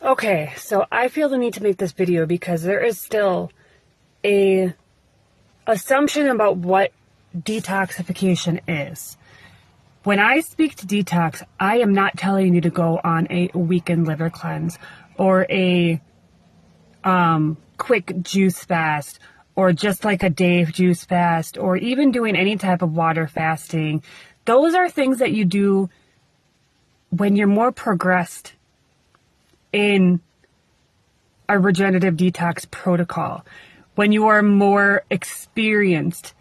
Okay, so I feel the need to make this video because there is still a assumption about what detoxification is. When I speak to detox, I am not telling you to go on a weekend liver cleanse or a quick juice fast or just like a day juice fast or even doing any type of water fasting. Those are things that you do when you're more progressed in a regenerative detox protocol, when you are more experienced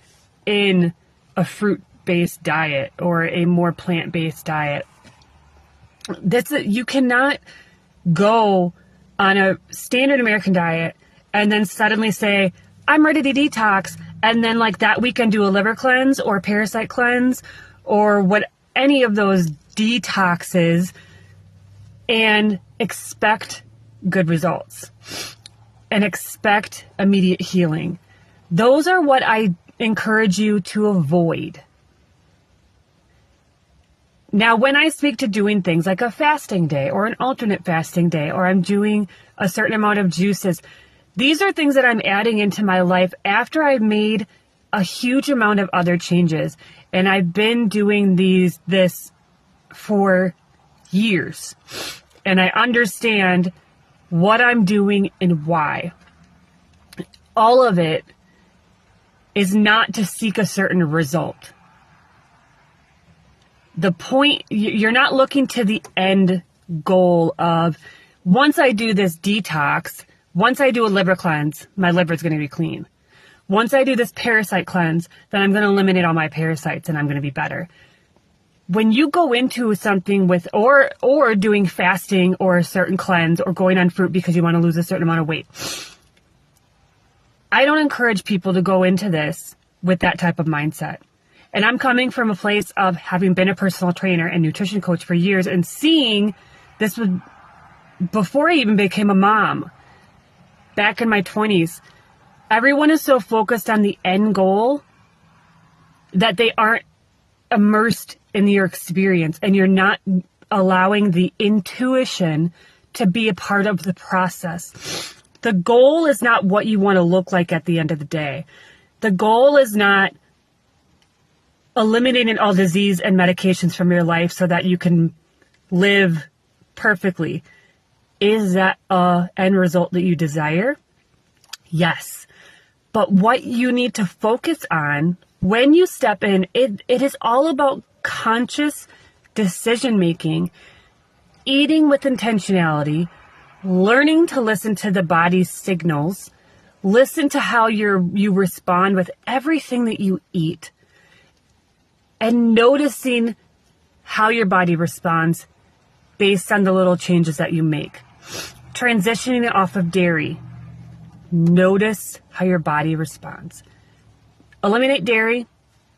in a fruit-based diet or a more plant-based diet. You cannot go on a standard American diet and then suddenly say, I'm ready to detox, and then like that weekend do a liver cleanse or parasite cleanse or what any of those detoxes and expect good results and expect immediate healing. Those are what I encourage you to avoid. Now, when I speak to doing things like a fasting day or an alternate fasting day, or I'm doing a certain amount of juices, these are things that I'm adding into my life after I've made a huge amount of other changes. And I've been doing this for years. And I understand what I'm doing and why. All of it is not to seek a certain result. The point, you're not looking to the end goal of, once I do this detox, once I do a liver cleanse, my liver is going to be clean. Once I do this parasite cleanse, then I'm going to eliminate all my parasites and I'm going to be better. When you go into something with, or doing fasting or a certain cleanse or going on fruit because you want to lose a certain amount of weight, I don't encourage people to go into this with that type of mindset. And I'm coming from a place of having been a personal trainer and nutrition coach for years and seeing this before I even became a mom, back in my 20s. Everyone is so focused on the end goal that they aren't immersed in your experience, and you're not allowing the intuition to be a part of the process. The goal is not what you want to look like at the end of the day. The goal is not eliminating all disease and medications from your life so that you can live perfectly. Is that an end result that you desire? Yes. But what you need to focus on when you step in, it is all about conscious decision making, eating with intentionality, learning to listen to the body's signals, listen to how you respond with everything that you eat, and noticing how your body responds based on the little changes that you make. Transitioning off of dairy, notice how your body responds. Eliminate dairy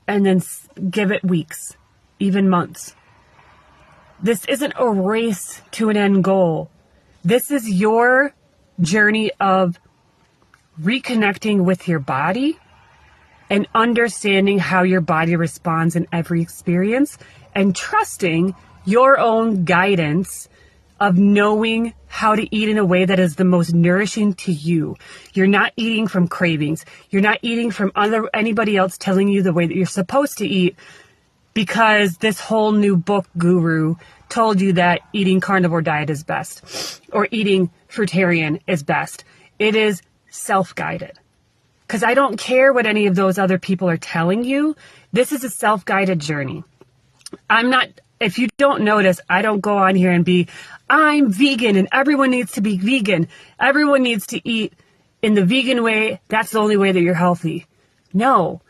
and then give it weeks, even months. This isn't a race to an end goal. This is your journey of reconnecting with your body and understanding how your body responds in every experience and trusting your own guidance of knowing how to eat in a way that is the most nourishing to you. You're not eating from cravings. You're not eating from anybody else telling you the way that you're supposed to eat because this whole new book guru told you that eating carnivore diet is best or eating fruitarian is best. It is self-guided. Because I don't care what any of those other people are telling you. This is a self-guided journey. If you don't notice, I don't go on here and I'm vegan and everyone needs to be vegan. Everyone needs to eat in the vegan way. That's the only way that you're healthy. No,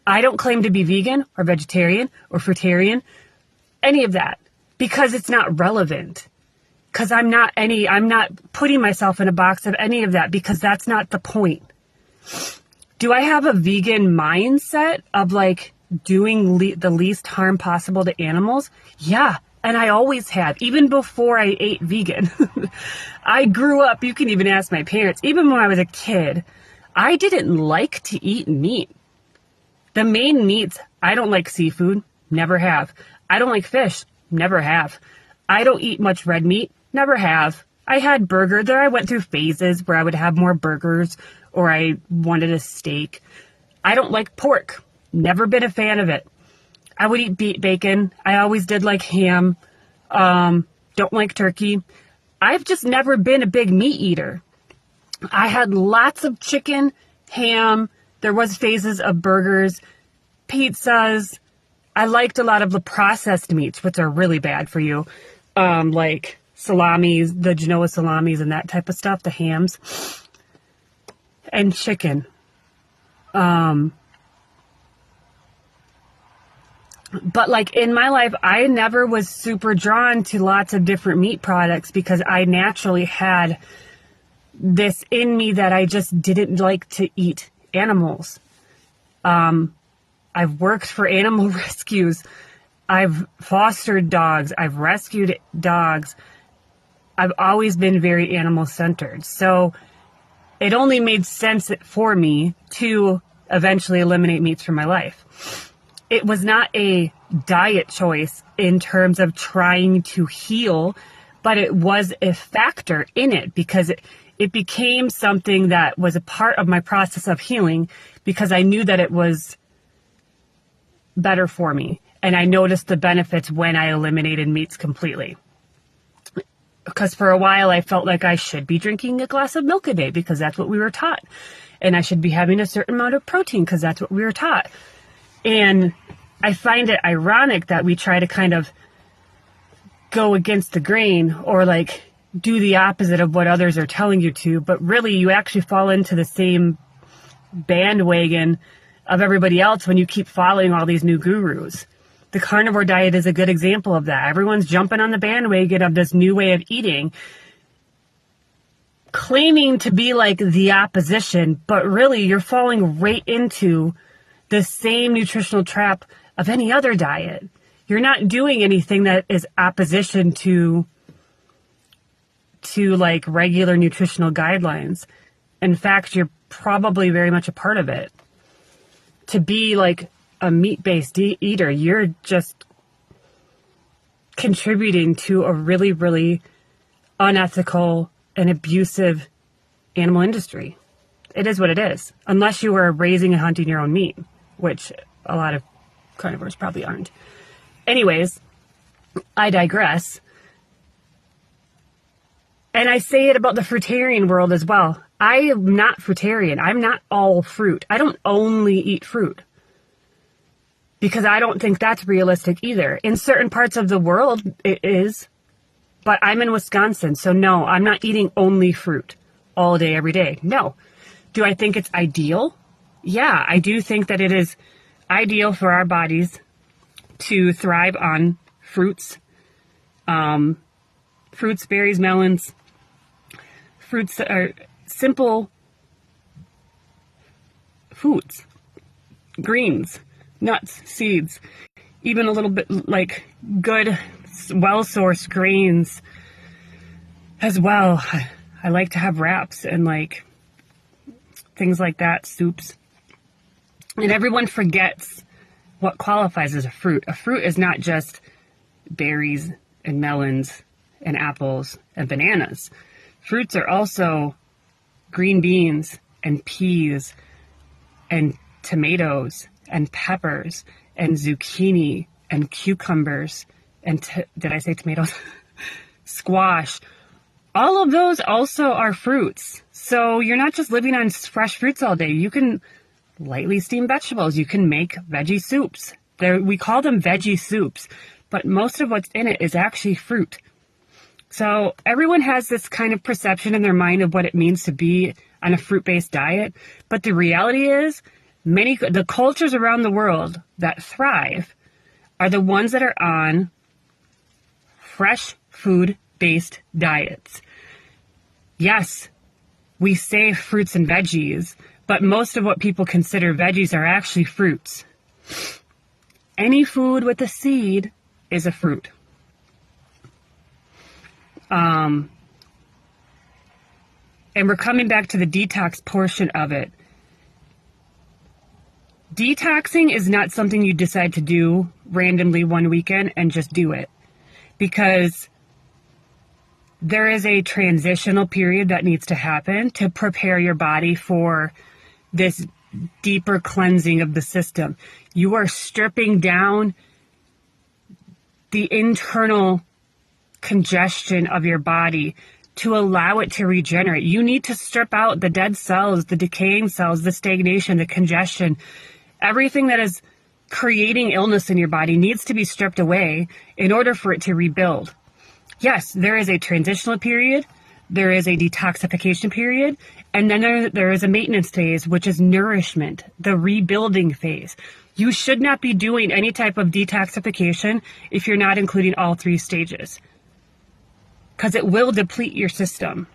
I don't claim to be vegan or vegetarian or fruitarian, any of that, because it's not relevant. Because I'm not putting myself in a box of any of that because that's not the point. Do I have a vegan mindset of like doing the least harm possible to animals? Yeah. And I always have, even before I ate vegan. I grew up, you can even ask my parents, even when I was a kid, I didn't like to eat meat. The main meats, I don't like seafood, never have. I don't like fish, never have. I don't eat much red meat, never have. I had burger there. I went through phases where I would have more burgers or I wanted a steak. I don't like pork. Never been a fan of it. I would eat bacon. I always did like ham. Don't like turkey. I've just never been a big meat eater. I had lots of chicken, ham. There was phases of burgers, pizzas. I liked a lot of the processed meats, which are really bad for you. Like salamis, the Genoa salamis and that type of stuff, the hams. And chicken. But like in my life, I never was super drawn to lots of different meat products because I naturally had this in me that I just didn't like to eat animals. I've worked for animal rescues. I've fostered dogs. I've rescued dogs. I've always been very animal centered. So it only made sense for me to eventually eliminate meats from my life. It was not a diet choice in terms of trying to heal, but it was a factor in it because it became something that was a part of my process of healing because I knew that it was better for me. And I noticed the benefits when I eliminated meats completely. Because for a while I felt like I should be drinking a glass of milk a day because that's what we were taught. And I should be having a certain amount of protein because that's what we were taught. And I find it ironic that we try to kind of go against the grain or like do the opposite of what others are telling you to, but really you actually fall into the same bandwagon of everybody else when you keep following all these new gurus. The carnivore diet is a good example of that. Everyone's jumping on the bandwagon of this new way of eating, claiming to be like the opposition, but really you're falling right into the same nutritional trap of any other diet. You're not doing anything that is opposition to like regular nutritional guidelines. In fact, you're probably very much a part of it. To be like a meat-based eater, you're just contributing to a really, really unethical and abusive animal industry. It is what it is. Unless you are raising and hunting your own meat, which a lot of carnivores probably aren't. Anyways, I digress. And I say it about the fruitarian world as well. I am not fruitarian. I'm not all fruit. I don't only eat fruit. Because I don't think that's realistic either. In certain parts of the world, it is. But I'm in Wisconsin, so no, I'm not eating only fruit all day, every day. No. Do I think it's ideal? Yeah, I do think that it is ideal for our bodies to thrive on fruits, berries, melons, fruits that are simple foods, greens, nuts, seeds, even a little bit like good, well-sourced grains as well. I like to have wraps and like things like that, soups. And everyone forgets what qualifies as a fruit. A fruit is not just berries and melons and apples and bananas. Fruits are also green beans and peas and tomatoes and peppers and zucchini and cucumbers and did I say tomatoes? Squash. All of those also are fruits. So you're not just living on fresh fruits all day. You can lightly steam vegetables. You can make veggie soups. We call them veggie soups, but most of what's in it is actually fruit. So everyone has this kind of perception in their mind of what it means to be on a fruit-based diet. But the reality is the cultures around the world that thrive are the ones that are on fresh food-based diets. Yes, we say fruits and veggies, but most of what people consider veggies are actually fruits. Any food with a seed is a fruit. And we're coming back to the detox portion of it. Detoxing is not something you decide to do randomly one weekend and just do it. Because there is a transitional period that needs to happen to prepare your body for this deeper cleansing of the system. You are stripping down the internal congestion of your body to allow it to regenerate. You need to strip out the dead cells, the decaying cells, the stagnation, the congestion. Everything that is creating illness in your body needs to be stripped away in order for it to rebuild. Yes, there is a transitional period, there is a detoxification period, and then there is a maintenance phase, which is nourishment, the rebuilding phase. You should not be doing any type of detoxification if you're not including all three stages, because it will deplete your system.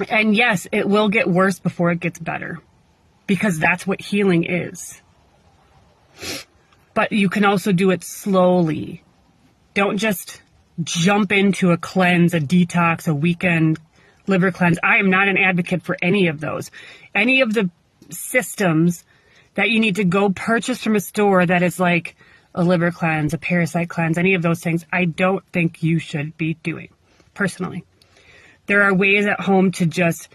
And yes, it will get worse before it gets better, because that's what healing is. But you can also do it slowly. Don't just jump into a cleanse, a detox, a weekend liver cleanse. I am not an advocate for any of those. Any of the systems that you need to go purchase from a store that is like a liver cleanse, a parasite cleanse, any of those things, I don't think you should be doing, personally. There are ways at home to just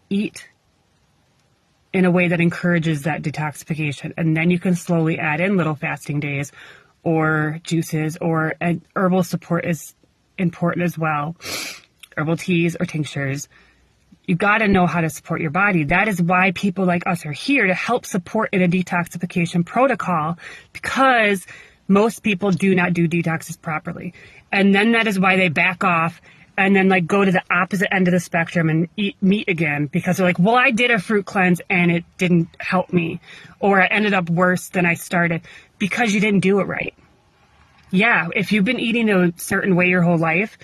eat in a way that encourages that detoxification. And then you can slowly add in little fasting days or juices, or herbal support is important as well. Herbal teas or tinctures. You got to know how to support your body. That is why people like us are here, to help support in a detoxification protocol, because most people do not do detoxes properly. And then that is why they back off and then like go to the opposite end of the spectrum and eat meat again, because they're like, well, I did a fruit cleanse and it didn't help me, or I ended up worse than I started, because you didn't do it right. Yeah, if you've been eating a certain way your whole life,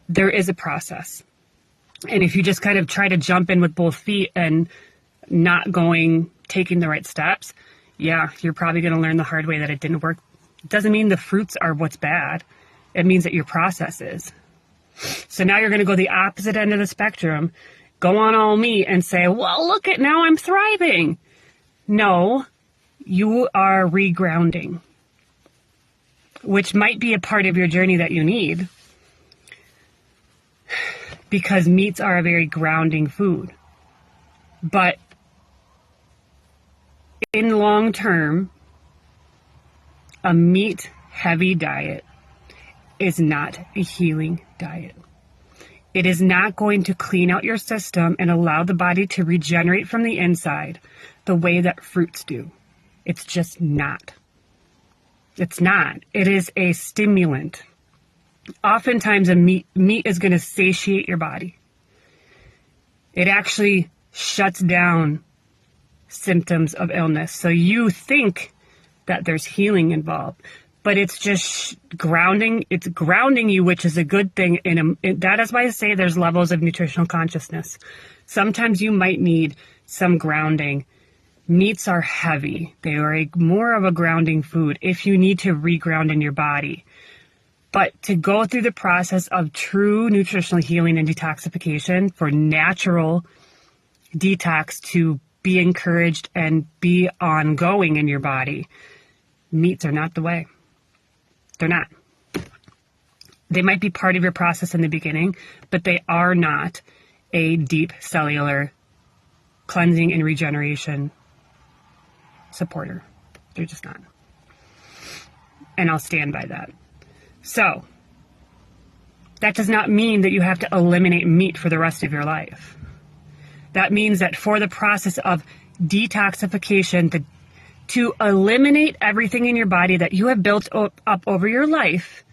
there is a process. And if you just kind of try to jump in with both feet and not taking the right steps, yeah, you're probably going to learn the hard way that it didn't work. It doesn't mean the fruits are what's bad. It means that your process is. So now you're going to go the opposite end of the spectrum, go on all meat and say, well, look at now I'm thriving. No, you are regrounding, which might be a part of your journey that you need, because meats are a very grounding food. But in long term, a meat heavy diet is not a healing diet. It is not going to clean out your system and allow the body to regenerate from the inside the way that fruits do. It's just not. It's not. It is a stimulant. Oftentimes, meat is going to satiate your body. It actually shuts down symptoms of illness. So you think that there's healing involved, but it's just grounding. It's grounding you, which is a good thing. That is why I say there's levels of nutritional consciousness. Sometimes you might need some grounding. Meats are heavy. They are more of a grounding food if you need to reground in your body. But to go through the process of true nutritional healing and detoxification, for natural detox to be encouraged and be ongoing in your body, meats are not the way. They're not. They might be part of your process in the beginning, but they are not a deep cellular cleansing and regeneration supporter. They're just not. And I'll stand by that. So, that does not mean that you have to eliminate meat for the rest of your life. That means that for the process of detoxification, to eliminate everything in your body that you have built up over your life,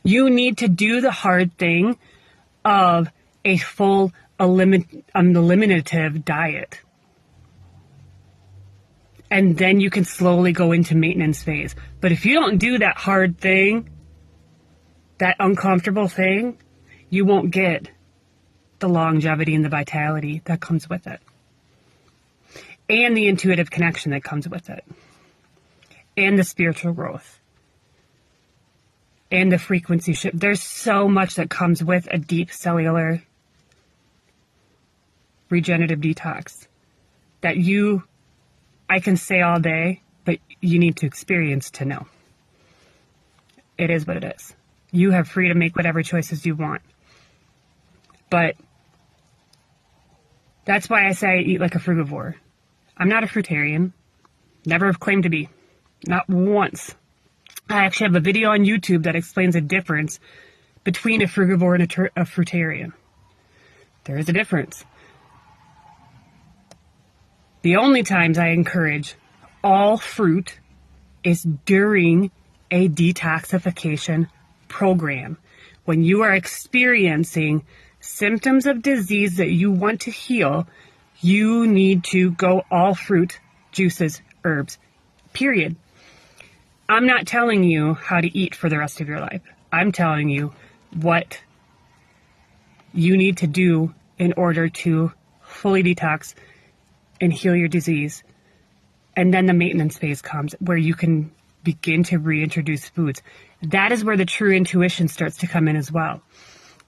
you need to do the hard thing of a full eliminative diet. And then you can slowly go into maintenance phase. But if you don't do that hard thing, that uncomfortable thing, you won't get the longevity and the vitality that comes with it. And the intuitive connection that comes with it. And the spiritual growth. And the frequency shift. There's so much that comes with a deep cellular regenerative detox that I can say all day, but you need to experience to know. It is what it is. You have free to make whatever choices you want. But that's why I say I eat like a frugivore. I'm not a fruitarian. Never have claimed to be. Not once. I actually have a video on YouTube that explains the difference between a frugivore and a fruitarian. There is a difference. The only times I encourage all fruit is during a detoxification program. When you are experiencing symptoms of disease that you want to heal, you need to go all fruit, juices, herbs, period. I'm not telling you how to eat for the rest of your life. I'm telling you what you need to do in order to fully detox and heal your disease. And then the maintenance phase comes where you can begin to reintroduce foods. That is where the true intuition starts to come in as well.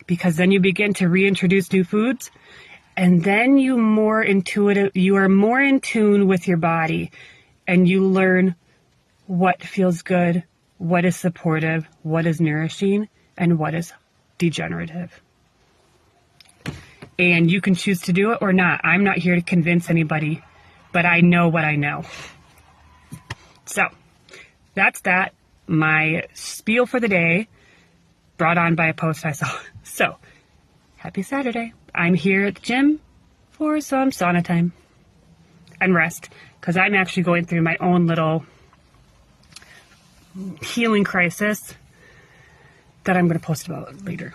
Because then you begin to reintroduce new foods, and then you are more in tune with your body, and you learn what feels good, what is supportive, what is nourishing, and what is degenerative. And you can choose to do it or not. I'm not here to convince anybody, but I know what I know. So that's that. My spiel for the day, brought on by a post I saw. So, happy Saturday. I'm here at the gym for some sauna time and rest, because I'm actually going through my own little healing crisis that I'm going to post about later.